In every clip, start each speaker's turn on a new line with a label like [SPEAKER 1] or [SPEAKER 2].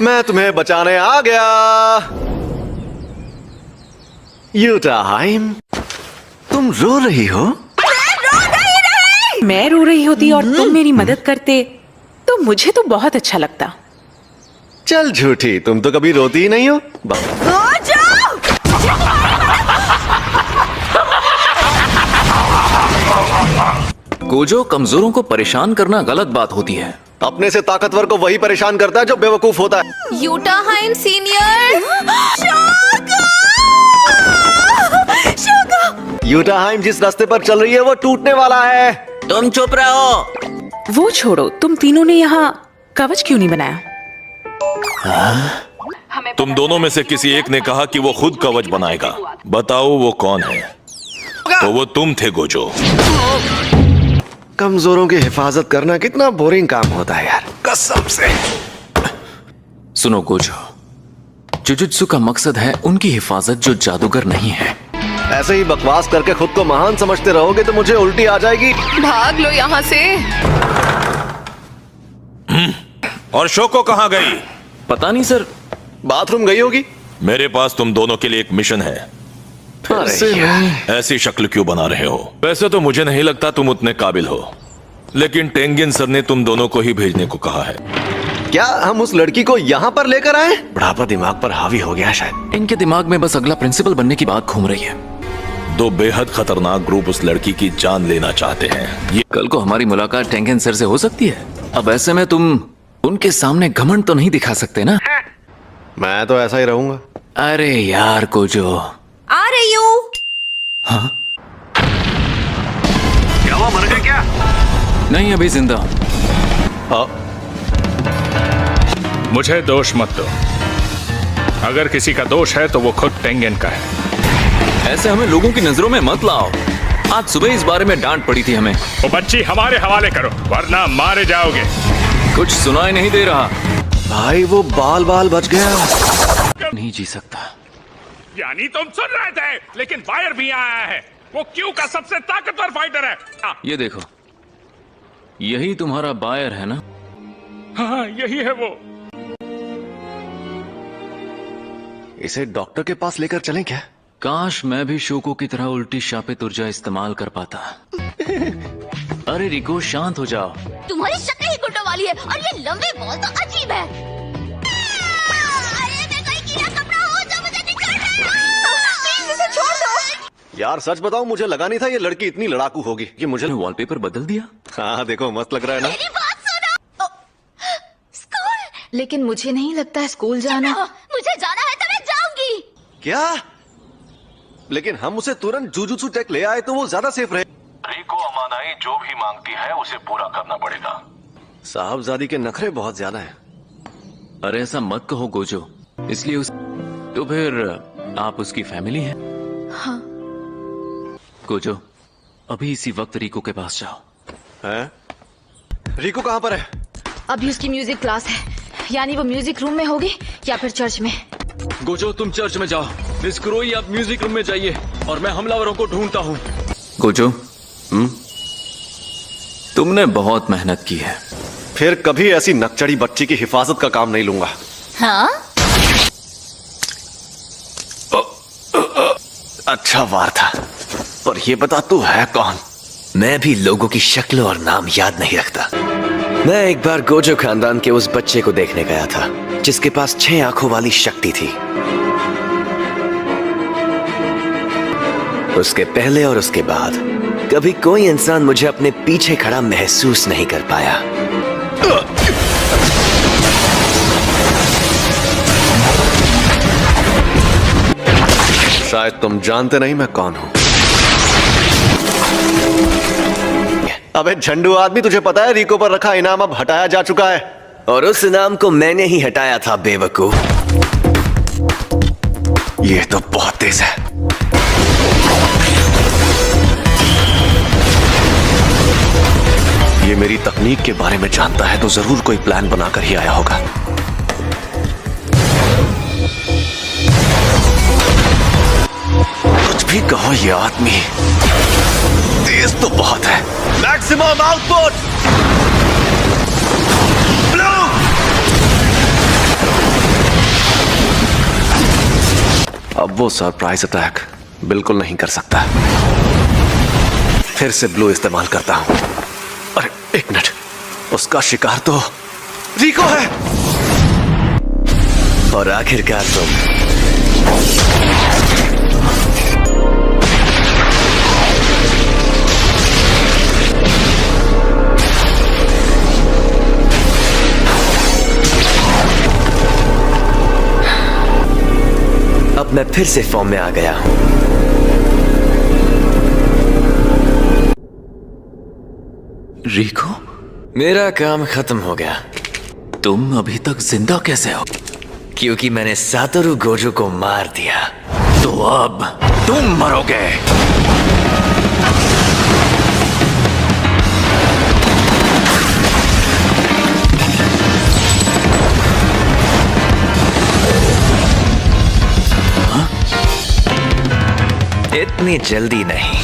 [SPEAKER 1] मैं तुम्हें बचाने आ गया। यूटा हाइम, तुम रो रही हो?
[SPEAKER 2] मैं रो रही होती और तुम मेरी मदद करते तो मुझे तो बहुत अच्छा लगता।
[SPEAKER 1] चल झूठी, तुम तो कभी रोती ही नहीं हो।
[SPEAKER 3] गोजो, कमजोरों को परेशान करना गलत बात होती है।
[SPEAKER 1] अपने से ताकतवर को वही परेशान करता है जो बेवकूफ होता है।
[SPEAKER 4] Utah hymn senior.
[SPEAKER 1] Utah hymn जिस रास्ते पर चल रही है वो टूटने वाला है।
[SPEAKER 3] तुम चुप रहो।
[SPEAKER 2] वो छोड़ो, तुम तीनों ने यहाँ कवच क्यों नहीं बनाया?
[SPEAKER 5] तुम दोनों में से किसी एक ने कहा कि वो खुद कवच बनाएगा। बताओ वो कौन है? तो वो तुम थे गोजो।
[SPEAKER 1] कमजोरों की हिफाजत करना कितना बोरिंग काम होता है यार, कसम से।
[SPEAKER 3] सुनो गोजो, जुजुत्सु का मकसद है उनकी हिफाजत जो जादूगर नहीं है।
[SPEAKER 1] ऐसे ही बकवास करके खुद को महान समझते रहोगे तो मुझे उल्टी आ जाएगी।
[SPEAKER 4] भाग लो यहाँ से।
[SPEAKER 5] और शोको कहाँ गई?
[SPEAKER 3] पता नहीं सर।
[SPEAKER 1] बाथरूम गई होगी।
[SPEAKER 5] मेरे पास तुम दोनों के लिए एक मिशन है। ऐसी शक्ल क्यों बना रहे हो? वैसे तो मुझे नहीं लगता तुम उतने काबिल हो, लेकिन टेंगिन सर ने तुम दोनों को ही भेजने को कहा है।
[SPEAKER 1] क्या हम उस लड़की को यहाँ पर लेकर आए? बुढ़ापा दिमाग पर हावी हो गया शायद।
[SPEAKER 3] इनके दिमाग में बस अगला प्रिंसिपल बनने की बात घूम रही है।
[SPEAKER 5] दो बेहद खतरनाक ग्रुप उस लड़की की जान लेना चाहते हैं।
[SPEAKER 3] ये कल को हमारी मुलाकात टेंगिन सर से हो सकती है। अब ऐसे में तुम उनके सामने घमंड तो नहीं दिखा सकते ना।
[SPEAKER 1] मैं तो ऐसा ही रहूंगा।
[SPEAKER 3] अरे यार गोजो।
[SPEAKER 4] आ रही हूँ।
[SPEAKER 3] हाँ?
[SPEAKER 1] क्या हुआ, मर गए क्या?
[SPEAKER 3] नहीं, अभी जिंदा।
[SPEAKER 6] मुझे दोष मत दो। अगर किसी का दोष है तो वो खुद टेंगेन का है।
[SPEAKER 3] ऐसे हमें लोगों की नजरों में मत लाओ। आज सुबह इस बारे में डांट पड़ी थी हमें।
[SPEAKER 6] वो बच्ची हमारे हवाले करो वरना मारे जाओगे।
[SPEAKER 3] कुछ सुनाई नहीं दे रहा।
[SPEAKER 1] भाई वो बाल बाल बच गया।
[SPEAKER 3] नहीं जी सकता।
[SPEAKER 6] यानी तुम सुन रहे थे, लेकिन फायर भी आया है। वो क्यू का सबसे ताकतवर फाइटर है।
[SPEAKER 3] ये देखो, यही तुम्हारा बायर है ना?
[SPEAKER 6] हाँ, यही है वो।
[SPEAKER 1] इसे डॉक्टर के पास लेकर चलें क्या?
[SPEAKER 3] काश मैं भी शोको की तरह उल्टी शापित ऊर्जा इस्तेमाल कर पाता। अरे रिको, शांत हो जाओ।
[SPEAKER 4] तुम्हारी शक्ल ही गुड्डो वाली है और ये लंबे बाल तो अजीब है। अरे मैं कोई कीड़ा कपड़ा हूँ जो मुझे निकाल रहा है। प्लीज इसे छोड़ दो।
[SPEAKER 1] यार सच बताऊं, मुझे लगा नहीं था ये लड़की इतनी लड़ाकू होगी। ये मुझे
[SPEAKER 3] वॉलपेपर बदल दिया।
[SPEAKER 1] हाँ देखो, मस्त लग रहा है ना?
[SPEAKER 4] मेरी बात सुनो। स्कूल? लेकिन मुझे नहीं लगता है स्कूल जाना। मुझे जाना है तो मैं जाऊंगी।
[SPEAKER 1] क्या? लेकिन हम उसे तुरंत जुजुत्सु टेक ले आए तो वो ज्यादा सेफ रहे।
[SPEAKER 5] रिको अमानाई जो भी मांगती है उसे पूरा करना पड़ेगा।
[SPEAKER 1] साहबजादी के नखरे बहुत ज्यादा हैं।
[SPEAKER 3] अरे ऐसा मत कहो गोजो, इसलिए तो फिर आप उसकी फैमिली हैं?
[SPEAKER 4] हाँ।
[SPEAKER 3] गोजो, अभी इसी वक्त रिको के पास जाओ।
[SPEAKER 1] हैं? रिको कहाँ पर है?
[SPEAKER 4] अभी उसकी म्यूजिक क्लास है, यानी वो म्यूजिक रूम में होगी या फिर चर्च में।
[SPEAKER 3] गोजो, तुम चर्च में जाओ। मिस क्रोई, आप म्यूजिक रूम में जाइए और मैं हमलावरों को ढूंढता हूँ। गोजो, तुमने बहुत मेहनत की है।
[SPEAKER 1] फिर कभी ऐसी नकचड़ी बच्ची की हिफाजत का काम नहीं लूंगा।
[SPEAKER 4] हाँ?
[SPEAKER 1] अच्छा वार था, पर ये बता तू है कौन?
[SPEAKER 7] मैं भी लोगों की शक्ल और नाम याद नहीं रखता। मैं एक बार गोजो खानदान के उस बच्चे को देखने गया था जिसके पास 6 आंखों वाली शक्ति थी। उसके पहले और उसके बाद कभी कोई इंसान मुझे अपने पीछे खड़ा महसूस नहीं कर पाया।
[SPEAKER 1] शायद तुम जानते नहीं मैं कौन हूं। अबे झंडू आदमी, तुझे पता है रिको पर रखा इनाम अब हटाया जा चुका है।
[SPEAKER 7] और उस इनाम को मैंने ही हटाया था बेवकूफ।
[SPEAKER 1] ये तो बहुत तेज है। ये मेरी तकनीक के बारे में जानता है तो जरूर कोई प्लान बनाकर ही आया होगा। कुछ भी कहो, ये आदमी तेज तो बहुत है। Maximum output. ब्लू! अब वो सरप्राइज अटैक बिल्कुल नहीं कर सकता। फिर से ब्लू इस्तेमाल करता हूं। अरे एक मिनट, उसका शिकार तो रिको है।
[SPEAKER 7] और आखिरकार तुम। अब मैं फिर से फॉर्म में आ गया हूं।
[SPEAKER 3] रिको,
[SPEAKER 7] मेरा काम खत्म हो गया।
[SPEAKER 3] तुम अभी तक जिंदा कैसे हो?
[SPEAKER 7] क्योंकि मैंने सातोरू गोजो को मार दिया।
[SPEAKER 3] तो अब तुम मरोगे।
[SPEAKER 7] इतनी जल्दी नहीं।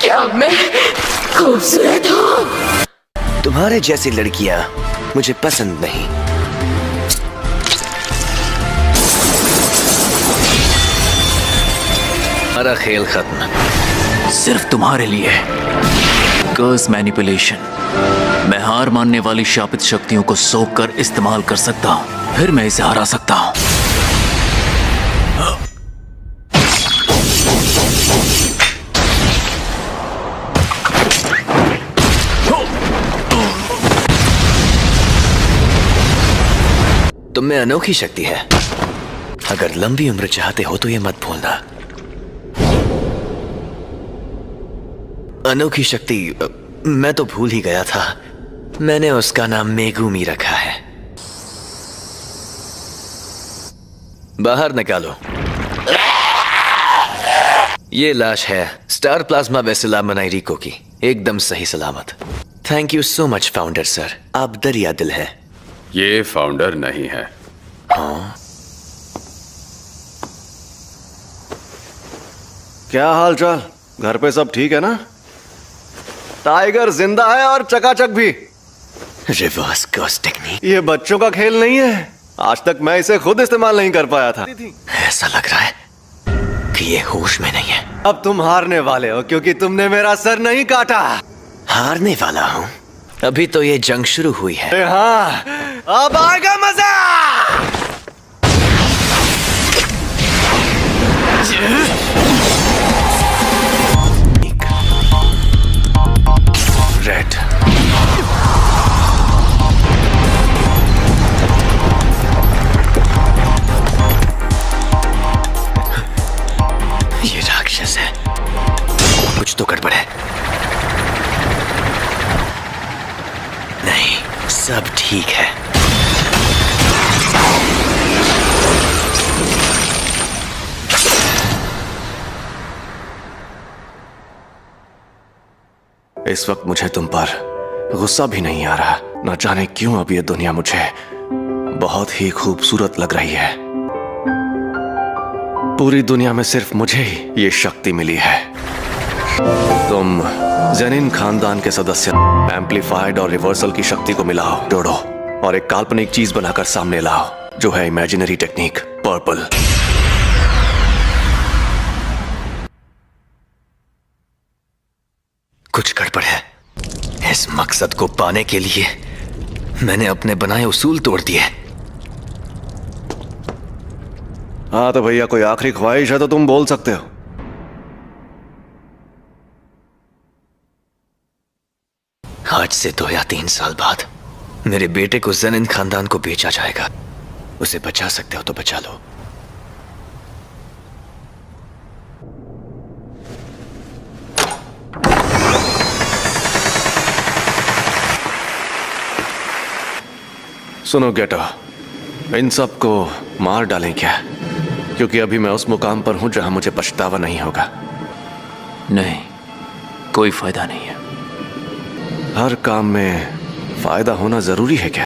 [SPEAKER 2] क्या मैं खूबसूरत हूँ?
[SPEAKER 7] तुम्हारे जैसी लड़कियां मुझे पसंद नहीं। हमारा खेल खत्म।
[SPEAKER 3] सिर्फ तुम्हारे लिए। कर्स मैनिपुलेशन। मैं हार मानने वाली शापित शक्तियों को सोख कर इस्तेमाल कर सकता हूं, फिर मैं इसे हरा सकता हूं।
[SPEAKER 7] तुम में अनोखी शक्ति है। अगर लंबी उम्र चाहते हो तो ये मत भूलना। अनोखी शक्ति मैं तो भूल ही गया था। मैंने उसका नाम मेगुमी रखा है। बाहर निकालो। ये लाश है स्टार प्लाज्मा बेसिला मनाइरिको की, एकदम सही सलामत। Thank you so much founder sir, आप दरिया दिल हैं।
[SPEAKER 8] ये फाउंडर नहीं है।
[SPEAKER 7] हाँ,
[SPEAKER 1] क्या हाल चाल? घर पे सब ठीक है ना? टाइगर जिंदा है और चकाचक भी।
[SPEAKER 7] Reverse curse technique.
[SPEAKER 1] ये बच्चों का खेल नहीं है। आज तक मैं इसे खुद इस्तेमाल नहीं कर पाया था।
[SPEAKER 7] ऐसा लग रहा है कि ये होश में नहीं है।
[SPEAKER 1] अब तुम हारने वाले हो क्योंकि तुमने मेरा सर नहीं काटा।
[SPEAKER 7] हारने वाला हूँ? अभी तो ये जंग शुरू हुई है।
[SPEAKER 1] अरे हाँ, अब आएगा मजा।
[SPEAKER 7] रेड। ये राक्षस है। कुछ तो गड़बड़ है। नहीं, सब ठीक है।
[SPEAKER 1] इस वक्त मुझे तुम पर गुस्सा भी नहीं आ रहा। न जाने क्यों अब ये दुनिया मुझे बहुत ही खूबसूरत लग रही है। पूरी दुनिया में सिर्फ मुझे ही ये शक्ति मिली है। तुम जेनिन खानदान के सदस्य एम्पलीफाइड और रिवर्सल की शक्ति को मिलाओ, जोड़ो और एक काल्पनिक चीज बनाकर सामने लाओ, जो है इमेजिनरी टेक्निक पर्पल।
[SPEAKER 7] कुछ गड़बड़ है। इस मकसद को पाने के लिए मैंने अपने बनाए उसूल तोड़ दिए।
[SPEAKER 1] हाँ तो भैया, कोई आखिरी ख्वाहिश है तो तुम बोल सकते हो।
[SPEAKER 7] आज से 2 या 3 साल बाद मेरे बेटे को जेनिन खानदान को बेचा जाएगा। उसे बचा सकते हो तो बचा लो।
[SPEAKER 1] सुनो गेटो, इन सब को मार डालें क्या? क्योंकि अभी मैं उस मुकाम पर हूं जहां मुझे पछतावा नहीं होगा।
[SPEAKER 3] नहीं, कोई फायदा नहीं है।
[SPEAKER 1] हर काम में फायदा होना जरूरी है क्या?